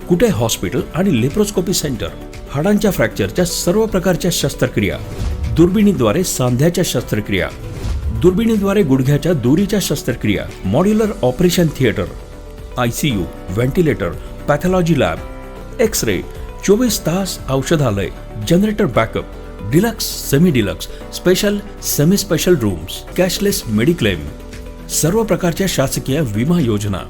कुटे hospital आणि laparoscopy centre, हाडांच्या फ्रॅक्चरच्या सर्व प्रकारच्या शस्त्रक्रिया, दुर्बिणीद्वारे सांध्याच्या शस्त्रक्रिया, दुर्बिणीद्वारे गुडघ्याच्या दोरीच्या शस्त्रक्रिया, modular operation theatre, ICU, ventilator, pathology lab, x-ray, 24 तास औषधालय, generator backup, deluxe, semi deluxe, special, semi special rooms, cashless mediclaim, सर्व प्रकारच्या शासकीय विमा योजना,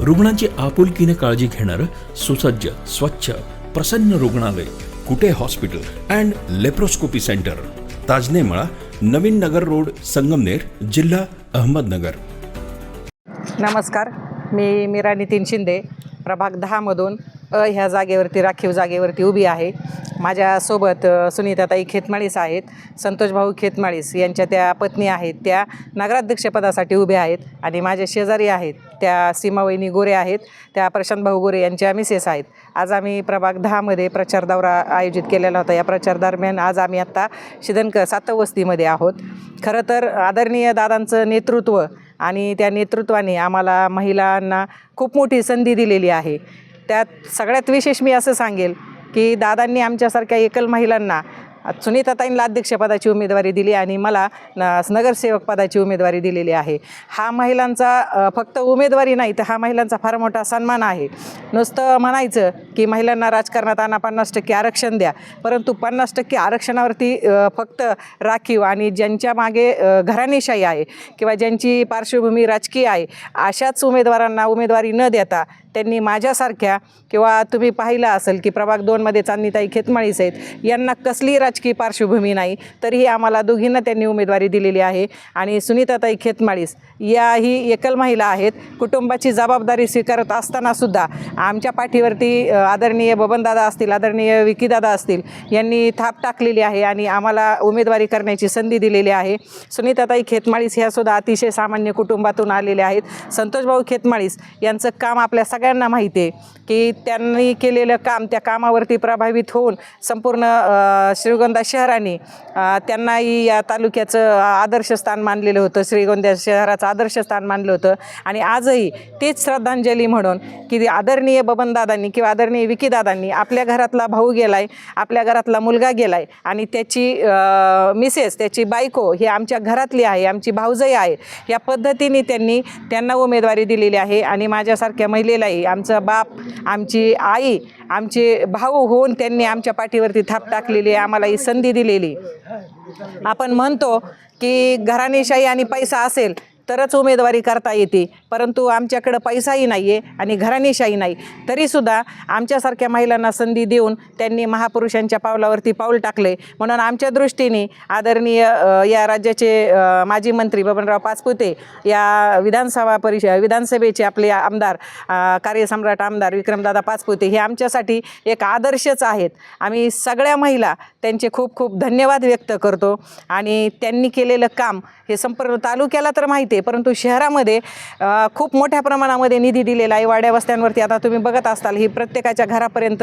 रुग्णांची आपुलकीने काळजी घेणारं सुसज्ज, स्वच्छ, प्रसन्न रुग्णालय, Kute hospital and laparoscopy centre, Tajne Mala, Navin Nagar road, Sangamner, जिल्हा अहमदनगर. नमस्कार, मी मीरा नितीन शिंदे, प्रभाग 10 मधून ह्या जागेवरती, राखीव जागेवरती उभी आहे. माझ्यासोबत सुनीताताई खेतमाळीस आहेत. संतोषभाऊ खेतमाळीस यांच्या त्या पत्नी आहेत, त्या नगराध्यक्षपदासाठी उभ्या आहेत. आणि माझ्या शेजारी आहेत त्या सीमावहिनी गोरे आहेत, त्या प्रशांतभाऊ गोरे यांच्या मिसेस आहेत. आज आम्ही प्रभाग 10 मध्ये प्रचार दौरा आयोजित केलेला होता. या प्रचार दरम्यान आज आम्ही आत्ता शिदनकर 7 वस्तीमध्ये आहोत. खरं तर आदरणीय दादांचं नेतृत्व आणि त्या नेतृत्वाने आम्हाला महिलांना खूप मोठी संधी दिलेली आहे. त्यात सगळ्यात विशेष मी असं सांगेल की दादांनी आमच्यासारख्या एकल महिलांना सुनीताताईंना अध्यक्षपदाची उमेदवारी दिली आणि मला नगरसेवक पदाची उमेदवारी दिलेली आहे. हा महिलांचा फक्त उमेदवारी नाही, तर हा महिलांचा फार मोठा सन्मान आहे. नुसतं म्हणायचं की महिलांना राजकारणात आणा, 50% आरक्षण द्या, परंतु 50% आरक्षणावरती फक्त राखीव आणि ज्यांच्या मागे घराणेशाही आहे किंवा ज्यांची पार्श्वभूमी राजकीय आहे, अशाच उमेदवारांना उमेदवारी न देता त्यांनी माझ्यासारख्या, किंवा तुम्ही पाहिलं असेल की प्रभाग 2 मध्ये चांदणीताई खेतमाळीस आहेत, यांना कसली राजकीय पार्श्वभूमी नाही, तरीही आम्हाला दोघींना त्यांनी उमेदवारी दिलेली आहे. आणि सुनीताताई खेतमाळीस या ही एकल महिला आहेत. कुटुंबाची जबाबदारी स्वीकारत असतानासुद्धा आमच्या पाठीवरती आदरणीय बबनदादा असतील, आदरणीय विकीदादा असतील, यांनी थाप टाकलेली आहे आणि आम्हाला उमेदवारी करण्याची संधी दिलेली आहे. सुनीताताई खेतमाळीस ह्यासुद्धा अतिशय सामान्य कुटुंबातून आलेल्या आहेत. संतोषभाऊ खेतमाळीस यांचं काम आपल्या सगळ्यांना माहिती आहे की त्यांनी केलेलं काम, त्या कामावरती प्रभावित होऊन संपूर्ण श्रीगोंदा शहराने त्यांनाही या तालुक्याचं आदर्श स्थान मानलेलं होतं, श्रीगोंदा शहराचं आदर्श स्थान मानलं होतं. आणि आजही तीच श्रद्धांजली म्हणून की आदरणीय बबनदादांनी किंवा आदरणीय विकीदादांनी आपल्या घरातला भाऊ गेलाय, आपल्या घरातला मुलगा गेलाय आणि त्याची मिसेस, त्याची बायको ही आमच्या घरातली आहे, आमची भाऊजाई आहे, या पद्धतीने त्यांना उमेदवारी दिलेली आहे. आणि माझ्यासारख्या महिलेलाही आमचा बाप, आमची आई, आमचे भाऊ होऊन त्यांनी आमच्या पाठीवरती थाप टाकलेली आहे, आम्हाला ही संधी दिलेली. आपण म्हणतो की घराणेशाही आणि पैसा असेल तरच उमेदवारी करता येते, परंतु आमच्याकडं पैसाही नाही आहे आणि घराणेशाही नाही, तरीसुद्धा आमच्यासारख्या महिलांना संधी देऊन त्यांनी महापुरुषांच्या पावलावरती पाऊल टाकले. म्हणून आमच्या दृष्टीने आदरणीय या राज्याचे माजी मंत्री बबनराव पाचपुते, या विधानसभेचे आपले आमदार, कार्यसम्राट आमदार विक्रमदादा पाचपुते हे आमच्यासाठी एक आदर्शच आहेत. आम्ही सगळ्या महिला त्यांचे खूप खूप धन्यवाद व्यक्त करतो. आणि त्यांनी केलेलं काम हे संपूर्ण तालुक्याला तर माहिती आहे, परंतु शहरामध्ये खूप मोठ्या प्रमाणामध्ये निधी दिलेला आहे. वाड्या वस्त्यांवरती आता तुम्ही बघत असाल, ही प्रत्येकाच्या घरापर्यंत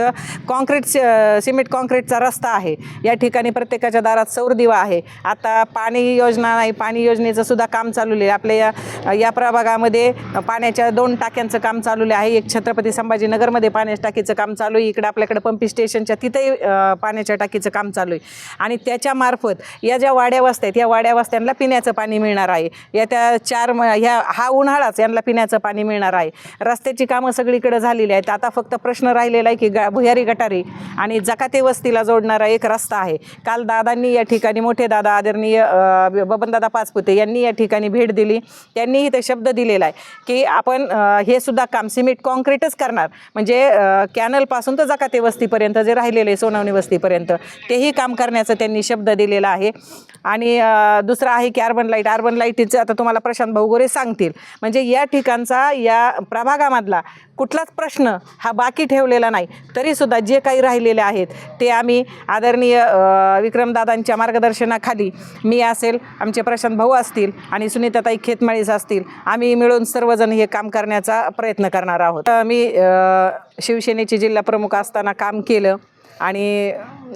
सिमेंट कॉन्क्रीटचा रस्ता आहे. या ठिकाणी प्रत्येकाच्या दारात सौरदिवा आहे. आता पाणी योजना नाही, पाणी योजनेचं सुद्धा काम चालू आहे. आपल्या या प्रभागामध्ये पाण्याच्या 2 टाक्यांचं काम चालू आहे. एक छत्रपती संभाजीनगरमध्ये पाण्याच्या टाकीचं काम चालू आहे, इकडे आपल्याकडे पंपिंग स्टेशनच्या तिथेही पाण्याच्या टाकीचं काम चालू आहे. आणि त्याच्यामार्फत या ज्या वाड्या वस्त्या आहेत, या वाड्या वस्त्यांना पिण्याचं पाणी मिळणार आहे. त्या हा उन्हाळाच यांना पिण्याचं पाणी मिळणार आहे. रस्त्याची कामं सगळीकडे झालेली आहेत. आता फक्त प्रश्न राहिलेला आहे की भुयारी गटारी आणि जकाते वस्तीला जोडणारा एक रस्ता आहे. काल दादांनी या ठिकाणी, मोठे दादा आदरणीय बबनदादा पाचपुते यांनी या ठिकाणी भेट दिली. त्यांनीही ते शब्द दिलेला आहे की आपण हे सुद्धा काम सिमेंट कॉन्क्रीटच करणार, म्हणजे कॅनलपासून तर जकाते वस्तीपर्यंत जे राहिलेले आहे, सोनवणी वस्तीपर्यंत, तेही काम करण्याचं त्यांनी शब्द दिलेला आहे. आणि दुसरं आहे की अर्बन लाईटीचं आता तुम्हाला प्रशांत भाऊ गोरे सांगतील. म्हणजे या ठिकाणचा, या प्रभागामधला कुठलाच प्रश्न हा बाकी ठेवलेला नाही. तरीसुद्धा जे काही राहिलेले आहेत ते आम्ही आदरणीय विक्रमदादांच्या मार्गदर्शनाखाली, मी असेल, आमचे प्रशांत भाऊ असतील आणि सुनीताताई खेतमाळीस असतील, आम्ही मिळून सर्वजण हे काम करण्याचा प्रयत्न करणार आहोत. मी शिवसेनेचे जिल्हा प्रमुख असताना काम केलं आणि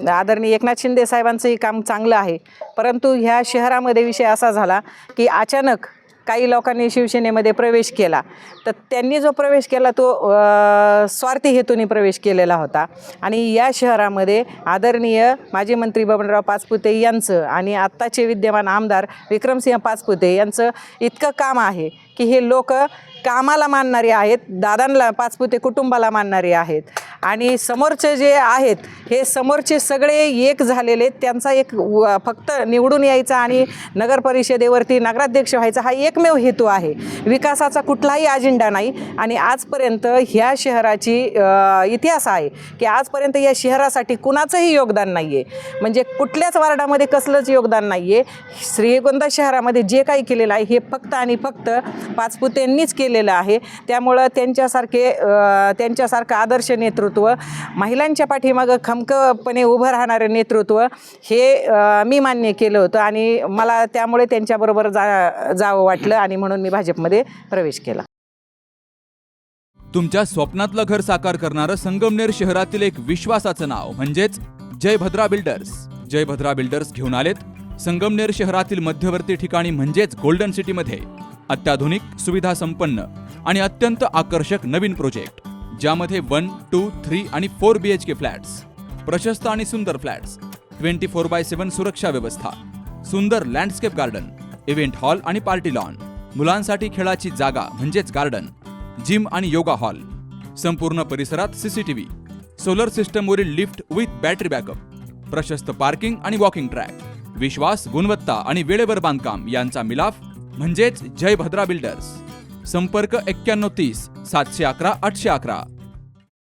आदरणीय एकनाथ शिंदे साहेबांचंही काम चांगलं आहे. परंतु ह्या शहरामध्ये विषय असा झाला की अचानक काही लोकांनी शिवसेनेमध्ये प्रवेश केला, तर त्यांनी जो प्रवेश केला तो स्वार्थी हेतूने प्रवेश केलेला होता. आणि या शहरामध्ये आदरणीय माजी मंत्री बबनराव पाचपुते यांचं आणि आत्ताचे विद्यमान आमदार विक्रमसिंह पाचपुते यांचं इतकं काम आहे की हे लोक कामाला मानणारे आहेत, दादांना पाचपुते कुटुंबाला मानणारे आहेत. आणि समोरचे जे आहेत हे समोरचे सगळे एक झालेले, त्यांचा एक फक्त निवडून यायचा आणि नगर परिषदेवरती नगराध्यक्ष व्हायचा हा एकमेव हेतू आहे. विकासाचा कुठलाही अजेंडा नाही. आणि आजपर्यंत ह्या शहराची इतिहास आहे की आजपर्यंत या शहरासाठी कुणाचंही योगदान नाही आहे, म्हणजे कुठल्याच वार्डामध्ये कसलंच योगदान नाही आहे. श्रीगोंदा शहरामध्ये जे काही केलेलं आहे हे फक्त आणि फक्त पाचपुतेंनीच केलेलं आहे. त्यामुळं त्यांच्यासारखं आदर्श नेतृत्व, महिलांच्या पाठीमागं खमकपणे उभं राहणारं नेतृत्व हे मी मान्य केलं होतं आणि मला त्यामुळे त्यांच्याबरोबर जावं वाटलं आणि म्हणून मी भाजपमध्ये प्रवेश केला. तुमच्या स्वप्नातलं घर साकार करणारं संगमनेर शहरातील एक विश्वासाचं नाव म्हणजेच जय भद्रा बिल्डर्स. जय भद्रा बिल्डर्स घेऊन आलेत संगमनेर शहरातील मध्यवर्ती ठिकाणी म्हणजेच गोल्डन सिटीमध्ये अत्याधुनिक, सुविधा संपन्न आणि अत्यंत आकर्षक नवीन प्रोजेक्ट, ज्यामध्ये 1, 2, 3 आणि 4 BHK फ्लॅट्स, प्रशस्त आणि सुंदर फ्लॅट्स, 24/7 सुरक्षा व्यवस्था, सुंदर लँडस्केप गार्डन, इव्हेंट हॉल आणि पार्टी लॉन, मुलांसाठी खेळाची जागा म्हणजेच गार्डन, जिम आणि योगा हॉल, संपूर्ण परिसरात CCTV, सोलर सिस्टमवरील लिफ्ट विथ बॅटरी बॅकअप, प्रशस्त पार्किंग आणि वॉकिंग ट्रॅक, विश्वास, गुणवत्ता आणि वेळेवर बांधकाम यांचा मिलाफ म्हणजेच जय भद्रा बिल्डर्स. संपर्क 9130 711 811.